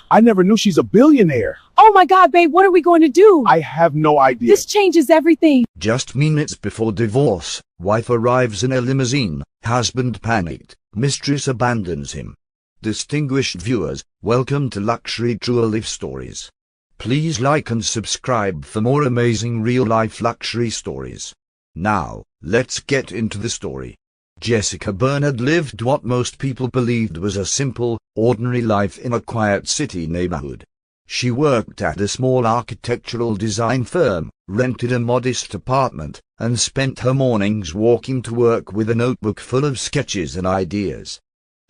I never knew she's a billionaire. Oh my God, babe, what are we going to do? I have no idea. This changes everything. Just minutes before divorce, wife arrives in a limousine, husband panicked, mistress abandons him. Distinguished viewers, welcome to Luxury True Life Stories. Please like and subscribe for more amazing real-life luxury stories. Now, let's get into the story. Jessica Bernard lived what most people believed was a simple, ordinary life in a quiet city neighborhood. She worked at a small architectural design firm, rented a modest apartment, and spent her mornings walking to work with a notebook full of sketches and ideas.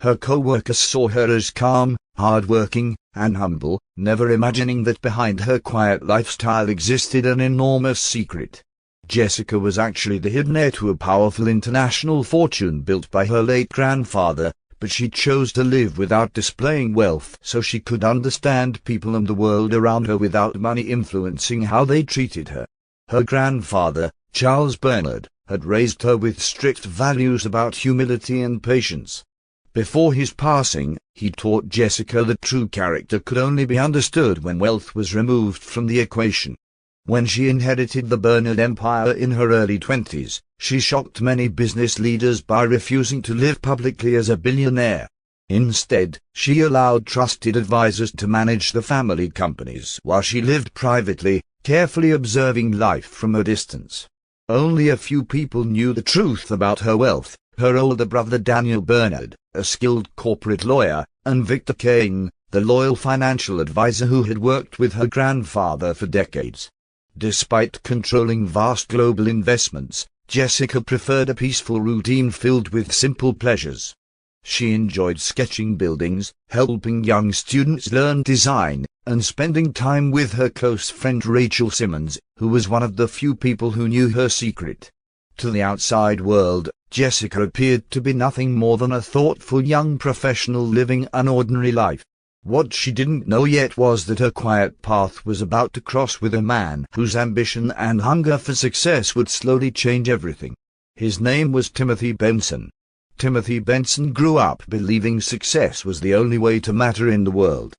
Her co-workers saw her as calm, hard-working, and humble, never imagining that behind her quiet lifestyle existed an enormous secret. Jessica was actually the hidden heir to a powerful international fortune built by her late grandfather, but she chose to live without displaying wealth so she could understand people and the world around her without money influencing how they treated her. Her grandfather, Charles Bernard, had raised her with strict values about humility and patience. Before his passing, he taught Jessica that true character could only be understood when wealth was removed from the equation. When she inherited the Bernard empire in her early 20s, she shocked many business leaders by refusing to live publicly as a billionaire. Instead, she allowed trusted advisors to manage the family companies while she lived privately, carefully observing life from a distance. Only a few people knew the truth about her wealth: her older brother Daniel Bernard, a skilled corporate lawyer, and Victor Kane, the loyal financial advisor who had worked with her grandfather for decades. Despite controlling vast global investments, Jessica preferred a peaceful routine filled with simple pleasures. She enjoyed sketching buildings, helping young students learn design, and spending time with her close friend Rachel Simmons, who was one of the few people who knew her secret. To the outside world, Jessica appeared to be nothing more than a thoughtful young professional living an ordinary life. What she didn't know yet was that her quiet path was about to cross with a man whose ambition and hunger for success would slowly change everything. His name was Timothy Benson. Timothy Benson grew up believing success was the only way to matter in the world.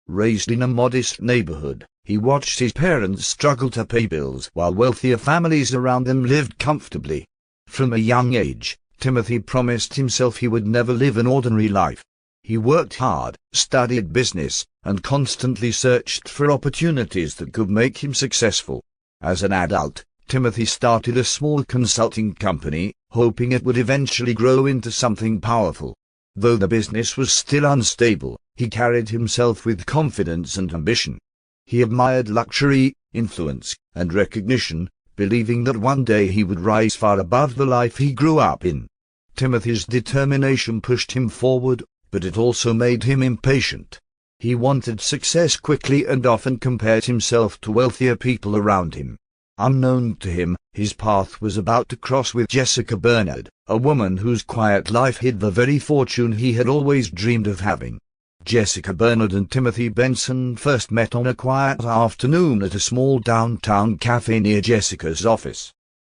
Raised in a modest neighborhood, he watched his parents struggle to pay bills while wealthier families around them lived comfortably. From a young age, Timothy promised himself he would never live an ordinary life. He worked hard, studied business, and constantly searched for opportunities that could make him successful. As an adult, Timothy started a small consulting company, hoping it would eventually grow into something powerful. Though the business was still unstable, he carried himself with confidence and ambition. He admired luxury, influence, and recognition, believing that one day he would rise far above the life he grew up in. Timothy's determination pushed him forward, but it also made him impatient. He wanted success quickly and often compared himself to wealthier people around him. Unknown to him, his path was about to cross with Jessica Bernard, a woman whose quiet life hid the very fortune he had always dreamed of having. Jessica Bernard and Timothy Benson first met on a quiet afternoon at a small downtown cafe near Jessica's office.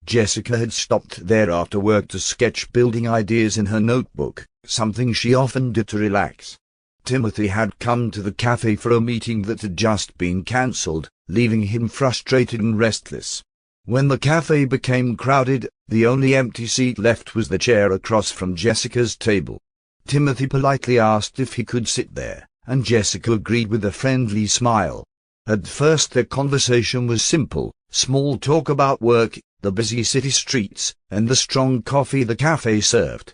Jessica had stopped there after work to sketch building ideas in her notebook, something she often did to relax. Timothy had come to the cafe for a meeting that had just been cancelled, leaving him frustrated and restless. When the cafe became crowded, the only empty seat left was the chair across from Jessica's table. Timothy politely asked if he could sit there, and Jessica agreed with a friendly smile. At first their conversation was simple, small talk about work, the busy city streets, and the strong coffee the cafe served.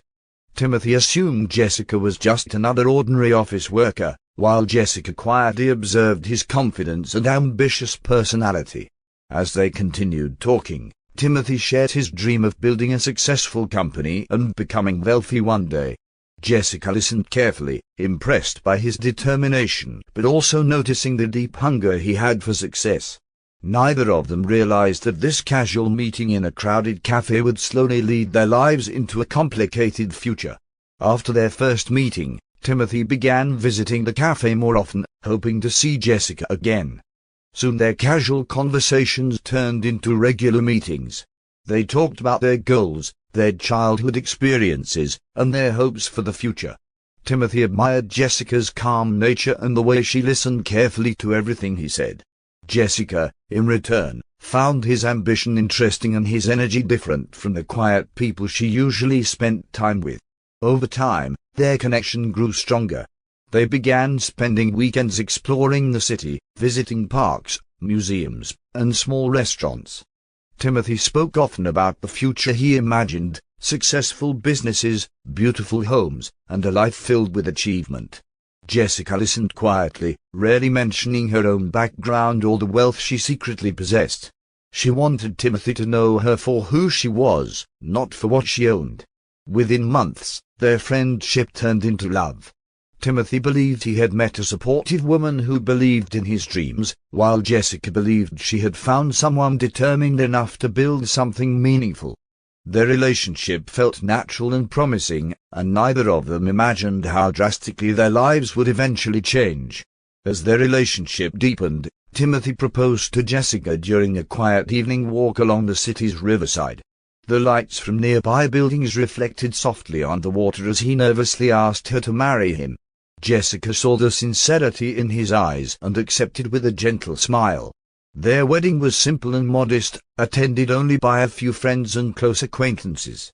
Timothy assumed Jessica was just another ordinary office worker, while Jessica quietly observed his confidence and ambitious personality. As they continued talking, Timothy shared his dream of building a successful company and becoming wealthy one day. Jessica listened carefully, impressed by his determination, but also noticing the deep hunger he had for success. Neither of them realized that this casual meeting in a crowded cafe would slowly lead their lives into a complicated future. After their first meeting, Timothy began visiting the cafe more often, hoping to see Jessica again. Soon their casual conversations turned into regular meetings. They talked about their goals, their childhood experiences, and their hopes for the future. Timothy admired Jessica's calm nature and the way she listened carefully to everything he said. Jessica, in return, found his ambition interesting and his energy different from the quiet people she usually spent time with. Over time, their connection grew stronger. They began spending weekends exploring the city, visiting parks, museums, and small restaurants. Timothy spoke often about the future he imagined: successful businesses, beautiful homes, and a life filled with achievement. Jessica listened quietly, rarely mentioning her own background or the wealth she secretly possessed. She wanted Timothy to know her for who she was, not for what she owned. Within months, their friendship turned into love. Timothy believed he had met a supportive woman who believed in his dreams, while Jessica believed she had found someone determined enough to build something meaningful. Their relationship felt natural and promising, and neither of them imagined how drastically their lives would eventually change. As their relationship deepened, Timothy proposed to Jessica during a quiet evening walk along the city's riverside. The lights from nearby buildings reflected softly on the water as he nervously asked her to marry him. Jessica saw the sincerity in his eyes and accepted with a gentle smile. Their wedding was simple and modest, attended only by a few friends and close acquaintances.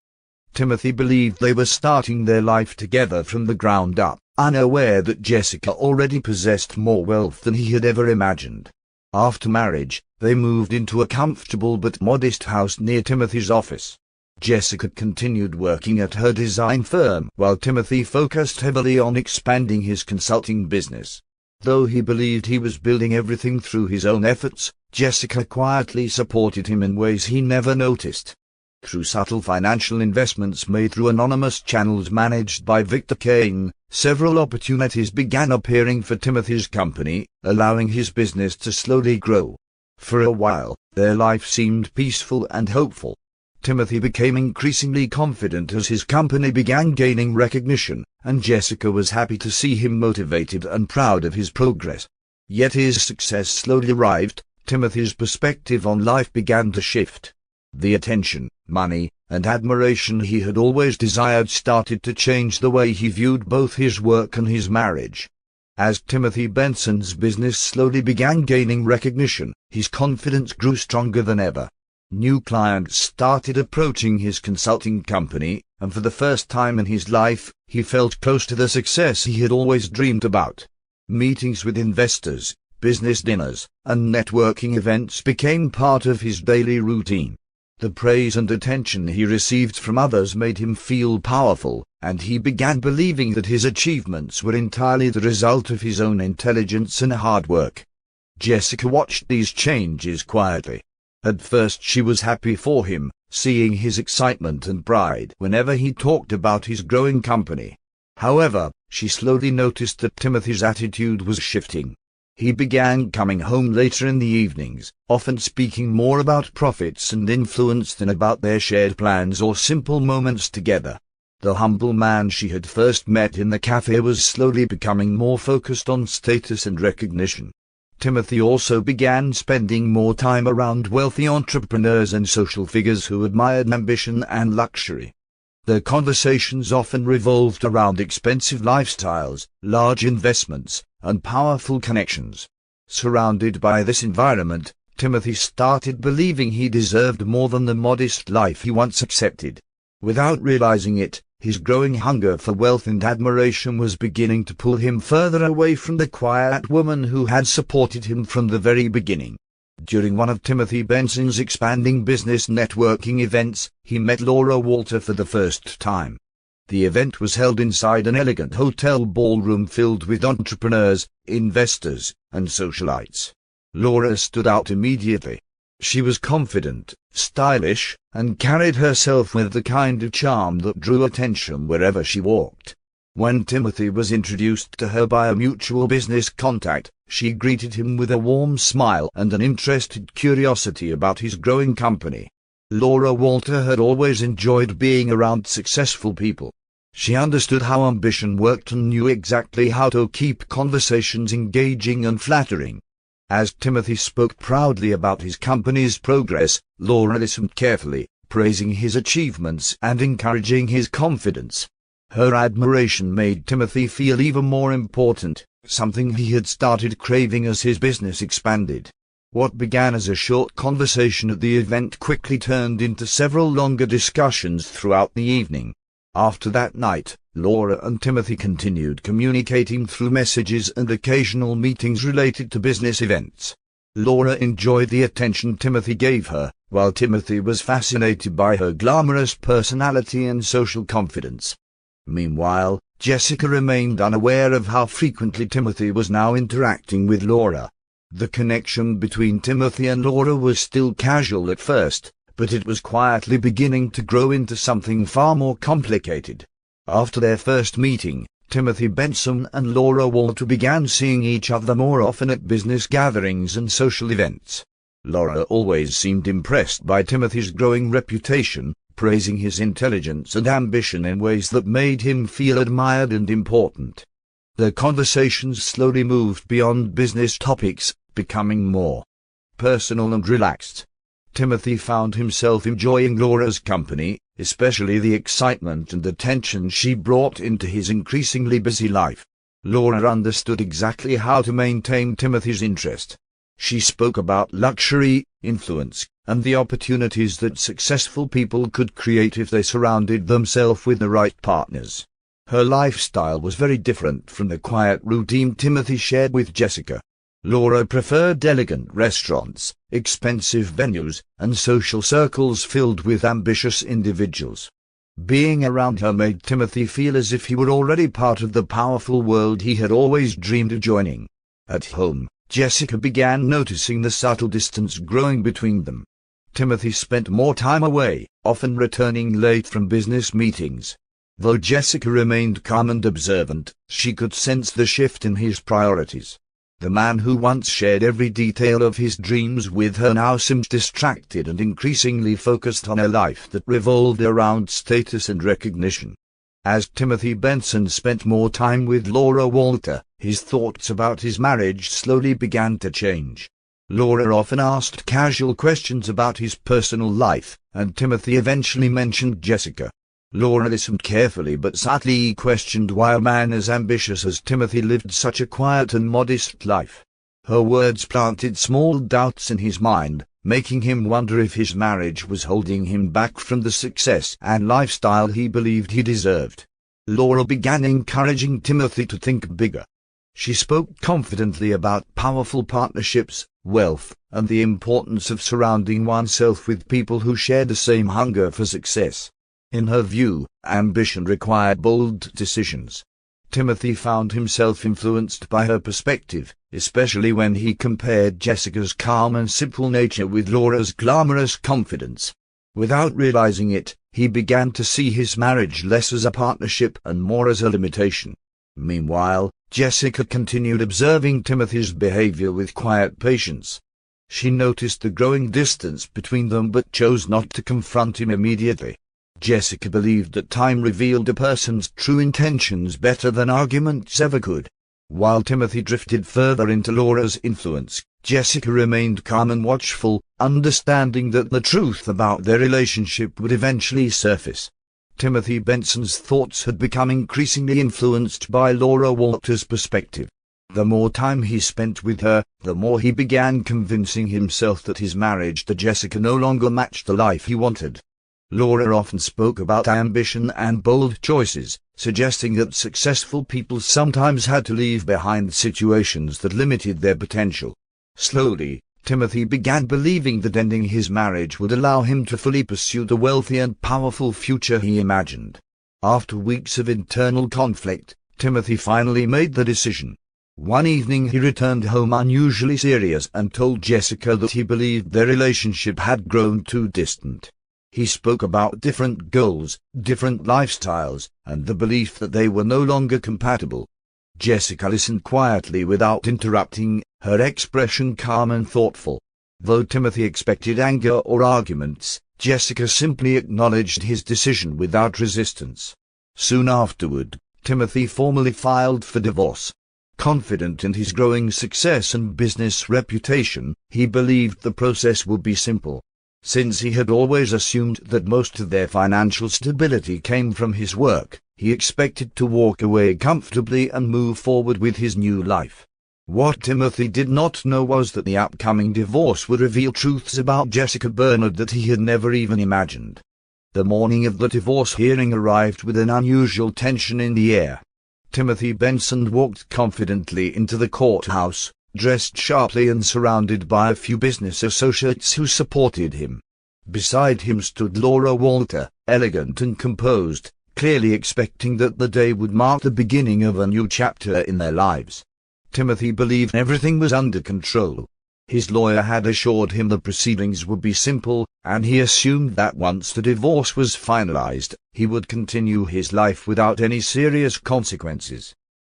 Timothy believed they were starting their life together from the ground up, unaware that Jessica already possessed more wealth than he had ever imagined. After marriage, they moved into a comfortable but modest house near Timothy's office. Jessica continued working at her design firm, while Timothy focused heavily on expanding his consulting business. Though he believed he was building everything through his own efforts, Jessica quietly supported him in ways he never noticed. Through subtle financial investments made through anonymous channels managed by Victor Kane, several opportunities began appearing for Timothy's company, allowing his business to slowly grow. For a while, their life seemed peaceful and hopeful. Timothy became increasingly confident as his company began gaining recognition, and Jessica was happy to see him motivated and proud of his progress. Yet his success slowly arrived. Timothy's perspective on life began to shift. The attention, money, and admiration he had always desired started to change the way he viewed both his work and his marriage. As Timothy Benson's business slowly began gaining recognition, his confidence grew stronger than ever. New clients started approaching his consulting company, and for the first time in his life, he felt close to the success he had always dreamed about. Meetings with investors, business dinners, and networking events became part of his daily routine. The praise and attention he received from others made him feel powerful, and he began believing that his achievements were entirely the result of his own intelligence and hard work. Jessica watched these changes quietly. At first she was happy for him, seeing his excitement and pride whenever he talked about his growing company. However, she slowly noticed that Timothy's attitude was shifting. He began coming home later in the evenings, often speaking more about profits and influence than about their shared plans or simple moments together. The humble man she had first met in the cafe was slowly becoming more focused on status and recognition. Timothy also began spending more time around wealthy entrepreneurs and social figures who admired ambition and luxury. Their conversations often revolved around expensive lifestyles, large investments, and powerful connections. Surrounded by this environment, Timothy started believing he deserved more than the modest life he once accepted. Without realizing it, his growing hunger for wealth and admiration was beginning to pull him further away from the quiet woman who had supported him from the very beginning. During one of Timothy Benson's expanding business networking events, he met Laura Walter for the first time. The event was held inside an elegant hotel ballroom filled with entrepreneurs, investors, and socialites. Laura stood out immediately. She was confident, stylish, and carried herself with the kind of charm that drew attention wherever she walked. When Timothy was introduced to her by a mutual business contact, she greeted him with a warm smile and an interested curiosity about his growing company. Laura Walter had always enjoyed being around successful people. She understood how ambition worked and knew exactly how to keep conversations engaging and flattering. As Timothy spoke proudly about his company's progress, Laura listened carefully, praising his achievements and encouraging his confidence. Her admiration made Timothy feel even more important, something he had started craving as his business expanded. What began as a short conversation at the event quickly turned into several longer discussions throughout the evening. After that night, Laura and Timothy continued communicating through messages and occasional meetings related to business events. Laura enjoyed the attention Timothy gave her, while Timothy was fascinated by her glamorous personality and social confidence. Meanwhile, Jessica remained unaware of how frequently Timothy was now interacting with Laura. The connection between Timothy and Laura was still casual at first, but it was quietly beginning to grow into something far more complicated. After their first meeting, Timothy Benson and Laura Walter began seeing each other more often at business gatherings and social events. Laura always seemed impressed by Timothy's growing reputation, praising his intelligence and ambition in ways that made him feel admired and important. Their conversations slowly moved beyond business topics, becoming more personal and relaxed. Timothy found himself enjoying Laura's company, especially the excitement and attention she brought into his increasingly busy life. Laura understood exactly how to maintain Timothy's interest. She spoke about luxury, influence, and the opportunities that successful people could create if they surrounded themselves with the right partners. Her lifestyle was very different from the quiet routine Timothy shared with Jessica. Laura preferred elegant restaurants, expensive venues, and social circles filled with ambitious individuals. Being around her made Timothy feel as if he were already part of the powerful world he had always dreamed of joining. At home, Jessica began noticing the subtle distance growing between them. Timothy spent more time away, often returning late from business meetings. Though Jessica remained calm and observant, she could sense the shift in his priorities. The man who once shared every detail of his dreams with her now seemed distracted and increasingly focused on a life that revolved around status and recognition. As Timothy Benson spent more time with Laura Walter, his thoughts about his marriage slowly began to change. Laura often asked casual questions about his personal life, and Timothy eventually mentioned Jessica. Laura listened carefully but subtly questioned why a man as ambitious as Timothy lived such a quiet and modest life. Her words planted small doubts in his mind, making him wonder if his marriage was holding him back from the success and lifestyle he believed he deserved. Laura began encouraging Timothy to think bigger. She spoke confidently about powerful partnerships, wealth, and the importance of surrounding oneself with people who shared the same hunger for success. In her view, ambition required bold decisions. Timothy found himself influenced by her perspective, especially when he compared Jessica's calm and simple nature with Laura's glamorous confidence. Without realizing it, he began to see his marriage less as a partnership and more as a limitation. Meanwhile, Jessica continued observing Timothy's behavior with quiet patience. She noticed the growing distance between them but chose not to confront him immediately. Jessica believed that time revealed a person's true intentions better than arguments ever could. While Timothy drifted further into Laura's influence, Jessica remained calm and watchful, understanding that the truth about their relationship would eventually surface. Timothy Benson's thoughts had become increasingly influenced by Laura Walter's perspective. The more time he spent with her, the more he began convincing himself that his marriage to Jessica no longer matched the life he wanted. Laura often spoke about ambition and bold choices, suggesting that successful people sometimes had to leave behind situations that limited their potential. Slowly, Timothy began believing that ending his marriage would allow him to fully pursue the wealthy and powerful future he imagined. After weeks of internal conflict, Timothy finally made the decision. One evening he returned home unusually serious and told Jessica that he believed their relationship had grown too distant. He spoke about different goals, different lifestyles, and the belief that they were no longer compatible. Jessica listened quietly without interrupting, her expression calm and thoughtful. Though Timothy expected anger or arguments, Jessica simply acknowledged his decision without resistance. Soon afterward, Timothy formally filed for divorce. Confident in his growing success and business reputation, he believed the process would be simple. Since he had always assumed that most of their financial stability came from his work, He expected to walk away comfortably and move forward with his new life. What Timothy did not know was that the upcoming divorce would reveal truths about Jessica Bernard that he had never even imagined. The morning of the divorce hearing arrived with an unusual tension in the air. Timothy Benson walked confidently into the courthouse, dressed sharply and surrounded by a few business associates who supported him. Beside him stood Laura Walter, elegant and composed, clearly expecting that the day would mark the beginning of a new chapter in their lives. Timothy believed everything was under control. His lawyer had assured him the proceedings would be simple, and he assumed that once the divorce was finalized, he would continue his life without any serious consequences.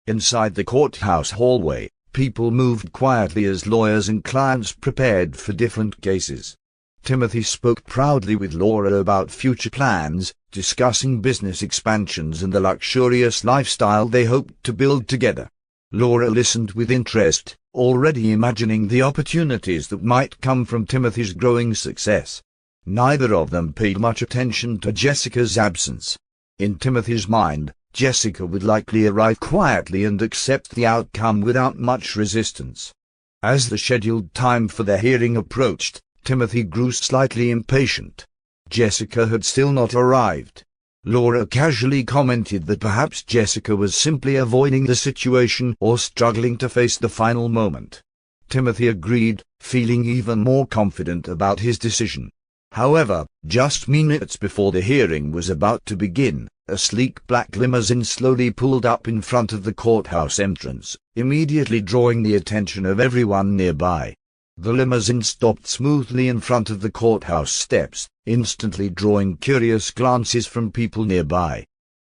Inside the courthouse hallway, people moved quietly as lawyers and clients prepared for different cases. Timothy spoke proudly with Laura about future plans, discussing business expansions and the luxurious lifestyle they hoped to build together. Laura listened with interest, already imagining the opportunities that might come from Timothy's growing success. Neither of them paid much attention to Jessica's absence. In Timothy's mind, Jessica would likely arrive quietly and accept the outcome without much resistance. As the scheduled time for the hearing approached, Timothy grew slightly impatient. Jessica had still not arrived. Laura casually commented that perhaps Jessica was simply avoiding the situation or struggling to face the final moment. Timothy agreed, feeling even more confident about his decision. However, just minutes before the hearing was about to begin, a sleek black limousine slowly pulled up in front of the courthouse entrance, immediately drawing the attention of everyone nearby. The limousine stopped smoothly in front of the courthouse steps, instantly drawing curious glances from people nearby.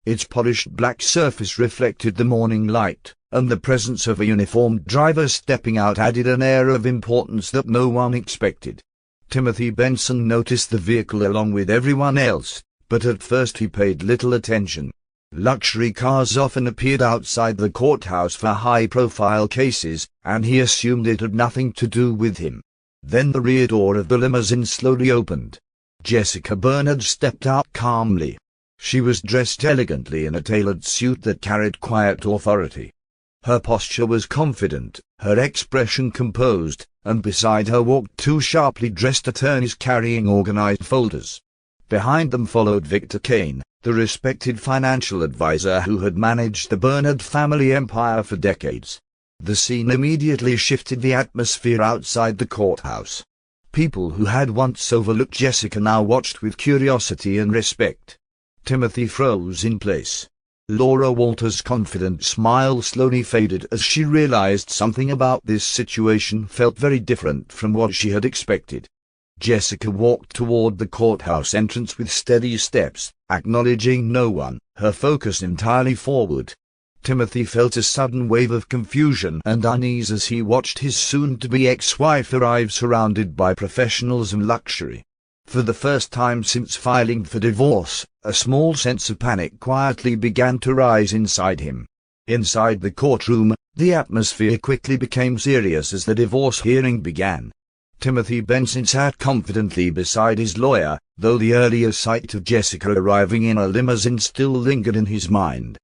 Its polished black surface reflected the morning light, and the presence of a uniformed driver stepping out added an air of importance that no one expected. Timothy Benson noticed the vehicle along with everyone else, but at first he paid little attention. Luxury cars often appeared outside the courthouse for high-profile cases, and he assumed it had nothing to do with him. Then the rear door of the limousine slowly opened. Jessica Bernard stepped out calmly. She was dressed elegantly in a tailored suit that carried quiet authority. Her posture was confident, her expression composed, and beside her walked two sharply dressed attorneys carrying organized folders. Behind them followed Victor Kane, the respected financial advisor who had managed the Bernard family empire for decades. The scene immediately shifted the atmosphere outside the courthouse. People who had once overlooked Jessica now watched with curiosity and respect. Timothy froze in place. Laura Walter's confident smile slowly faded as she realized something about this situation felt very different from what she had expected. Jessica walked toward the courthouse entrance with steady steps, acknowledging no one, her focus entirely forward. Timothy felt a sudden wave of confusion and unease as he watched his soon-to-be ex-wife arrive surrounded by professionals and luxury. For the first time since filing for divorce, a small sense of panic quietly began to rise inside him. Inside the courtroom, the atmosphere quickly became serious as the divorce hearing began. Timothy Benson sat confidently beside his lawyer, though the earlier sight of Jessica arriving in a limousine still lingered in his mind.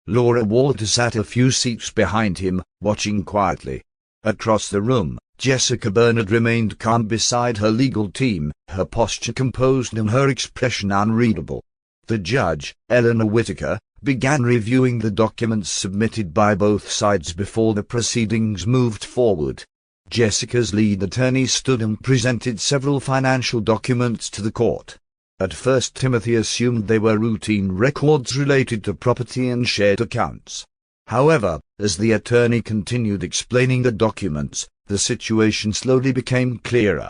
Laura Walter sat a few seats behind him, watching quietly. Across the room, Jessica Bernard remained calm beside her legal team, her posture composed and her expression unreadable. The judge, Eleanor Whitaker, began reviewing the documents submitted by both sides before the proceedings moved forward. Jessica's lead attorney stood and presented several financial documents to the court. At first Timothy assumed they were routine records related to property and shared accounts. However, as the attorney continued explaining the documents, the situation slowly became clearer.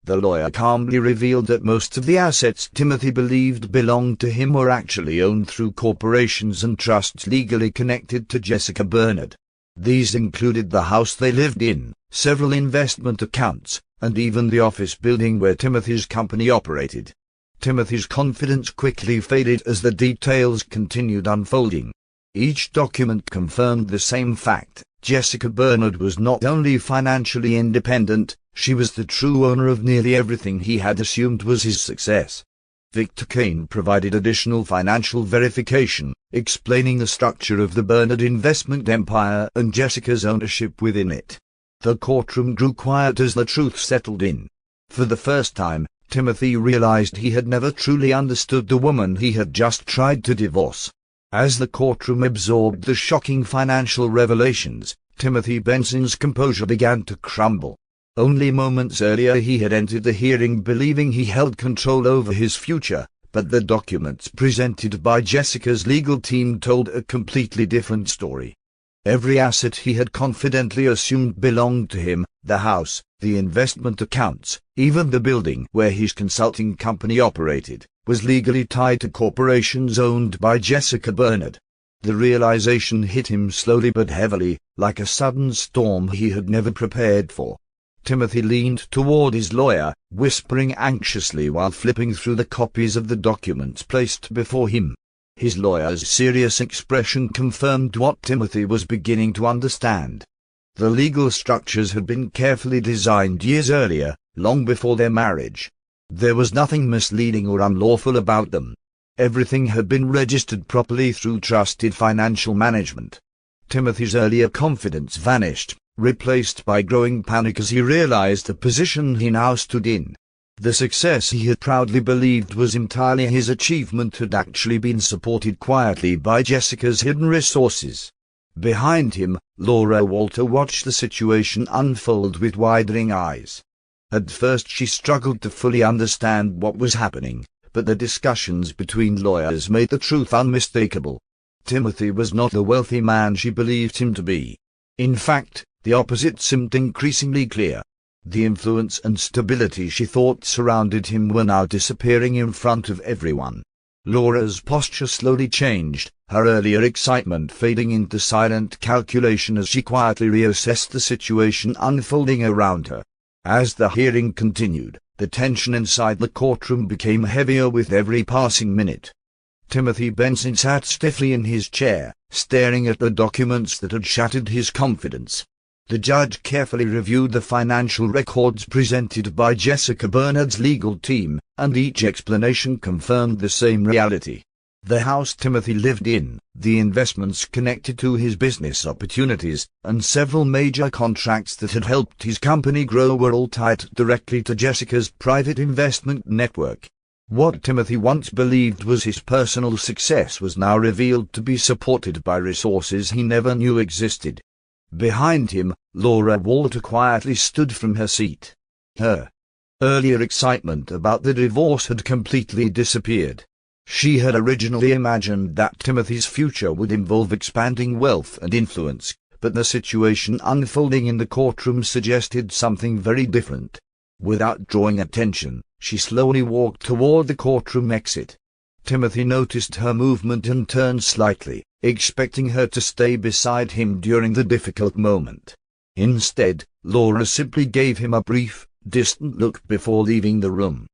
The lawyer calmly revealed that most of the assets Timothy believed belonged to him were actually owned through corporations and trusts legally connected to Jessica Bernard. These included the house they lived in, several investment accounts, and even the office building where Timothy's company operated. Timothy's confidence quickly faded as the details continued unfolding. Each document confirmed the same fact: Jessica Bernard was not only financially independent, she was the true owner of nearly everything he had assumed was his success. Victor Kane provided additional financial verification, explaining the structure of the Bernard investment empire and Jessica's ownership within it. The courtroom grew quiet as the truth settled in. For the first time, Timothy realized he had never truly understood the woman he had just tried to divorce. As the courtroom absorbed the shocking financial revelations, Timothy Benson's composure began to crumble. Only moments earlier he had entered the hearing believing he held control over his future, but the documents presented by Jessica's legal team told a completely different story. Every asset he had confidently assumed belonged to him, the house, the investment accounts, even the building where his consulting company operated, was legally tied to corporations owned by Jessica Bernard. The realization hit him slowly but heavily, like a sudden storm he had never prepared for. Timothy leaned toward his lawyer, whispering anxiously while flipping through the copies of the documents placed before him. His lawyer's serious expression confirmed what Timothy was beginning to understand. The legal structures had been carefully designed years earlier, long before their marriage. There was nothing misleading or unlawful about them. Everything had been registered properly through trusted financial management. Timothy's earlier confidence vanished, replaced by growing panic as he realized the position he now stood in. The success he had proudly believed was entirely his achievement had actually been supported quietly by Jessica's hidden resources. Behind him, Laura Walter watched the situation unfold with widening eyes. At first she struggled to fully understand what was happening, but the discussions between lawyers made the truth unmistakable. Timothy was not the wealthy man she believed him to be. In fact, the opposite seemed increasingly clear. The influence and stability she thought surrounded him were now disappearing in front of everyone. Laura's posture slowly changed, her earlier excitement fading into silent calculation as she quietly reassessed the situation unfolding around her. As the hearing continued, the tension inside the courtroom became heavier with every passing minute. Timothy Benson sat stiffly in his chair, staring at the documents that had shattered his confidence. The judge carefully reviewed the financial records presented by Jessica Bernard's legal team, and each explanation confirmed the same reality. The house Timothy lived in, the investments connected to his business opportunities, and several major contracts that had helped his company grow were all tied directly to Jessica's private investment network. What Timothy once believed was his personal success was now revealed to be supported by resources he never knew existed. Behind him, Laura Walter quietly stood from her seat. Her earlier excitement about the divorce had completely disappeared. She had originally imagined that Timothy's future would involve expanding wealth and influence, but the situation unfolding in the courtroom suggested something very different. Without drawing attention, she slowly walked toward the courtroom exit. Timothy noticed her movement and turned slightly, expecting her to stay beside him during the difficult moment. Instead, Laura simply gave him a brief, distant look before leaving the room.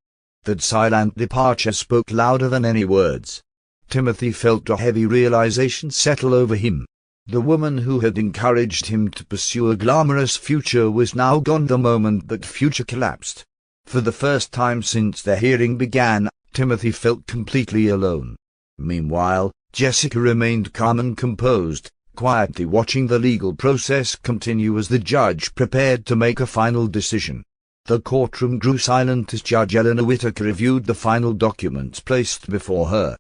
That silent departure spoke louder than any words. Timothy felt a heavy realization settle over him. The woman who had encouraged him to pursue a glamorous future was now gone the moment that future collapsed. For the first time since the hearing began, Timothy felt completely alone. Meanwhile, Jessica remained calm and composed, quietly watching the legal process continue as the judge prepared to make a final decision. The courtroom grew silent as Judge Eleanor Whitaker reviewed the final documents placed before her.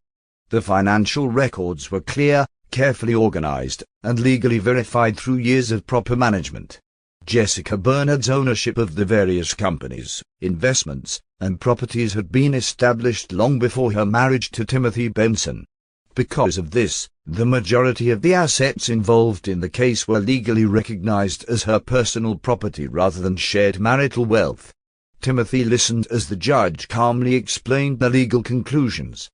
The financial records were clear, carefully organized, and legally verified through years of proper management. Jessica Bernard's ownership of the various companies, investments, and properties had been established long before her marriage to Timothy Benson. Because of this, the majority of the assets involved in the case were legally recognized as her personal property rather than shared marital wealth. Timothy listened as the judge calmly explained the legal conclusions.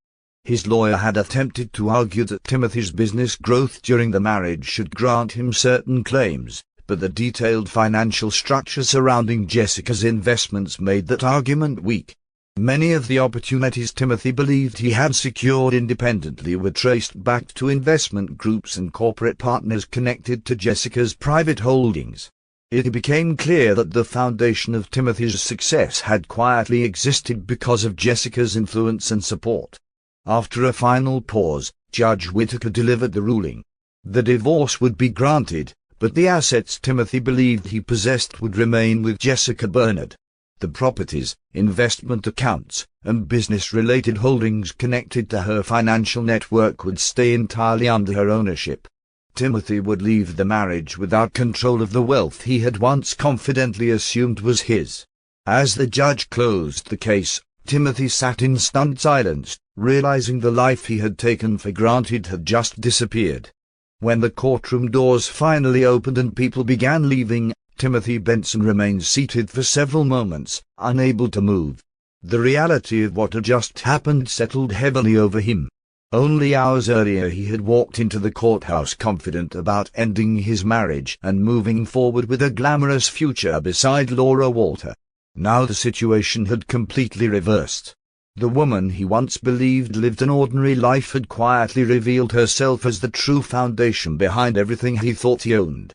His lawyer had attempted to argue that Timothy's business growth during the marriage should grant him certain claims, but the detailed financial structure surrounding Jessica's investments made that argument weak. Many of the opportunities Timothy believed he had secured independently were traced back to investment groups and corporate partners connected to Jessica's private holdings. It became clear that the foundation of Timothy's success had quietly existed because of Jessica's influence and support. After a final pause, Judge Whittaker delivered the ruling. The divorce would be granted, but the assets Timothy believed he possessed would remain with Jessica Bernard. The properties, investment accounts, and business-related holdings connected to her financial network would stay entirely under her ownership. Timothy would leave the marriage without control of the wealth he had once confidently assumed was his. As the judge closed the case, Timothy sat in stunned silence, realizing the life he had taken for granted had just disappeared. When the courtroom doors finally opened and people began leaving, Timothy Benson remained seated for several moments, unable to move. The reality of what had just happened settled heavily over him. Only hours earlier he had walked into the courthouse confident about ending his marriage and moving forward with a glamorous future beside Laura Walter. Now the situation had completely reversed. The woman he once believed lived an ordinary life had quietly revealed herself as the true foundation behind everything he thought he owned.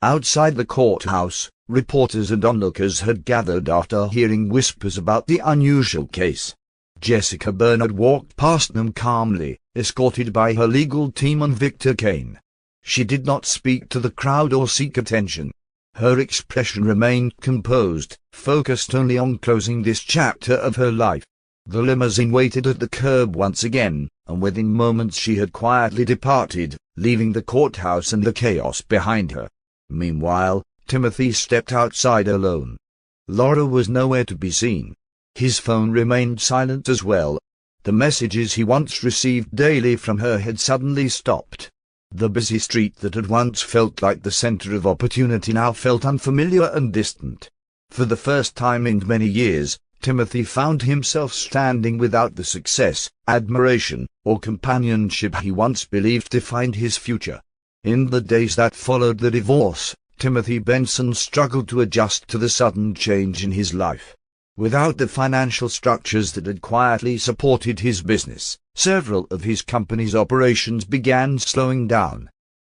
Outside the courthouse, reporters and onlookers had gathered after hearing whispers about the unusual case. Jessica Bernard walked past them calmly, escorted by her legal team and Victor Kane. She did not speak to the crowd or seek attention. Her expression remained composed, focused only on closing this chapter of her life. The limousine waited at the curb once again, and within moments she had quietly departed, leaving the courthouse and the chaos behind her. Meanwhile, Timothy stepped outside alone. Laura was nowhere to be seen. His phone remained silent as well. The messages he once received daily from her had suddenly stopped. The busy street that had once felt like the center of opportunity now felt unfamiliar and distant. For the first time in many years, Timothy found himself standing without the success, admiration, or companionship he once believed defined his future. In the days that followed the divorce, Timothy Benson struggled to adjust to the sudden change in his life. Without the financial structures that had quietly supported his business, several of his company's operations began slowing down.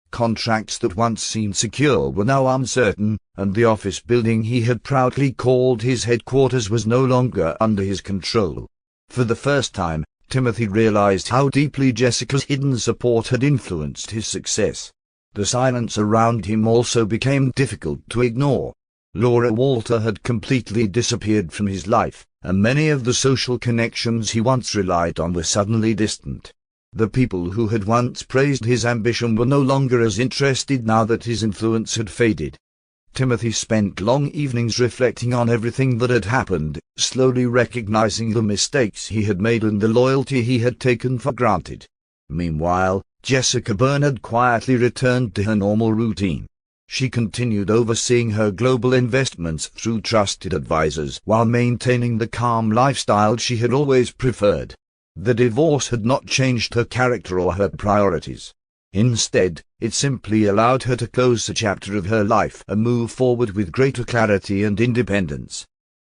Contracts that once seemed secure were now uncertain, and the office building he had proudly called his headquarters was no longer under his control. For the first time, Timothy realized how deeply Jessica's hidden support had influenced his success. The silence around him also became difficult to ignore. Laura Walter had completely disappeared from his life, and many of the social connections he once relied on were suddenly distant. The people who had once praised his ambition were no longer as interested now that his influence had faded. Timothy spent long evenings reflecting on everything that had happened, slowly recognizing the mistakes he had made and the loyalty he had taken for granted. Meanwhile, Jessica Bernard quietly returned to her normal routine. She continued overseeing her global investments through trusted advisors while maintaining the calm lifestyle she had always preferred. The divorce had not changed her character or her priorities. Instead, it simply allowed her to close a chapter of her life and move forward with greater clarity and independence.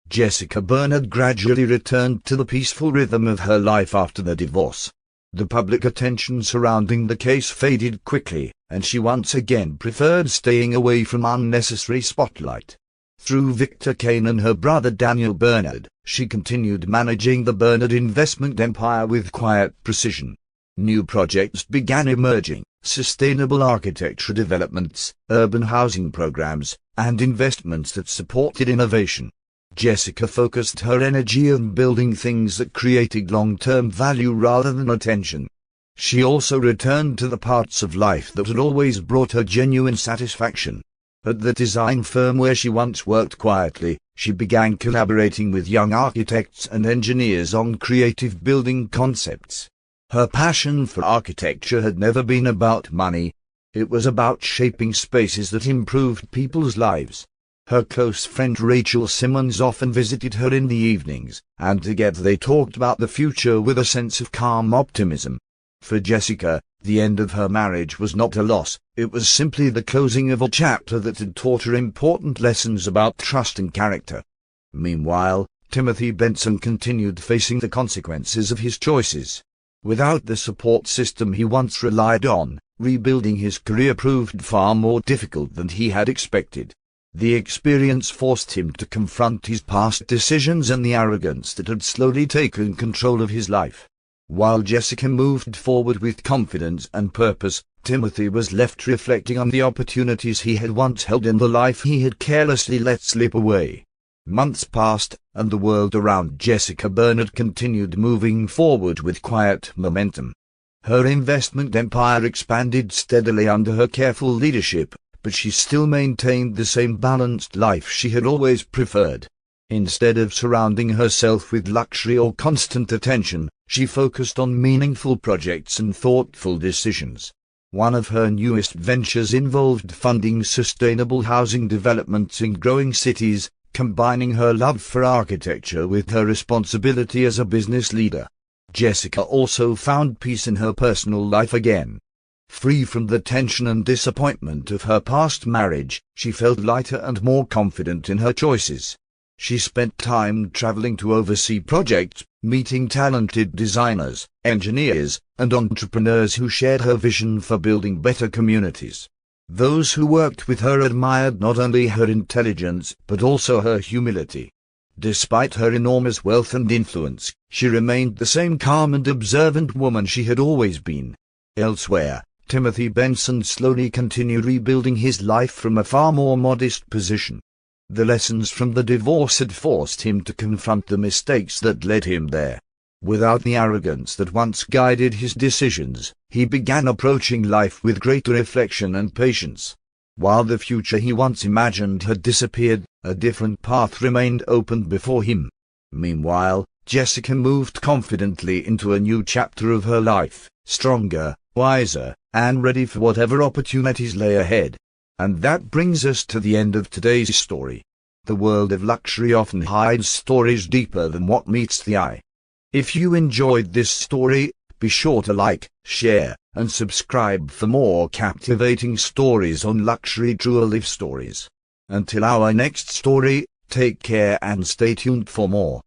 Jessica Bernard gradually returned to the peaceful rhythm of her life after the divorce. The public attention surrounding the case faded quickly, and she once again preferred staying away from unnecessary spotlight. Through Victor Kane and her brother Daniel Bernard, she continued managing the Bernard investment empire with quiet precision. New projects began emerging: sustainable architecture developments, urban housing programs, and investments that supported innovation. Jessica focused her energy on building things that created long-term value rather than attention. She also returned to the parts of life that had always brought her genuine satisfaction. At the design firm where she once worked quietly, she began collaborating with young architects and engineers on creative building concepts. Her passion for architecture had never been about money. It was about shaping spaces that improved people's lives. Her close friend Rachel Simmons often visited her in the evenings, and together they talked about the future with a sense of calm optimism. For Jessica, the end of her marriage was not a loss, it was simply the closing of a chapter that had taught her important lessons about trust and character. Meanwhile, Timothy Benson continued facing the consequences of his choices. Without the support system he once relied on, rebuilding his career proved far more difficult than he had expected. The experience forced him to confront his past decisions and the arrogance that had slowly taken control of his life. While Jessica moved forward with confidence and purpose, Timothy was left reflecting on the opportunities he had once held and the life he had carelessly let slip away. Months passed, and the world around Jessica Bernard continued moving forward with quiet momentum. Her investment empire expanded steadily under her careful leadership, but she still maintained the same balanced life she had always preferred. Instead of surrounding herself with luxury or constant attention, she focused on meaningful projects and thoughtful decisions. One of her newest ventures involved funding sustainable housing developments in growing cities, combining her love for architecture with her responsibility as a business leader. Jessica also found peace in her personal life again. Free from the tension and disappointment of her past marriage, she felt lighter and more confident in her choices. She spent time traveling to oversee projects, meeting talented designers, engineers, and entrepreneurs who shared her vision for building better communities. Those who worked with her admired not only her intelligence but also her humility. Despite her enormous wealth and influence, she remained the same calm and observant woman she had always been. Elsewhere, Timothy Benson slowly continued rebuilding his life from a far more modest position. The lessons from the divorce had forced him to confront the mistakes that led him there. Without the arrogance that once guided his decisions, he began approaching life with greater reflection and patience. While the future he once imagined had disappeared, a different path remained open before him. Meanwhile, Jessica moved confidently into a new chapter of her life, stronger, wiser, and ready for whatever opportunities lay ahead. And that brings us to the end of today's story. The world of luxury often hides stories deeper than what meets the eye. If you enjoyed this story, be sure to like, share, and subscribe for more captivating stories on luxury jewel stories. Until our next story, take care and stay tuned for more.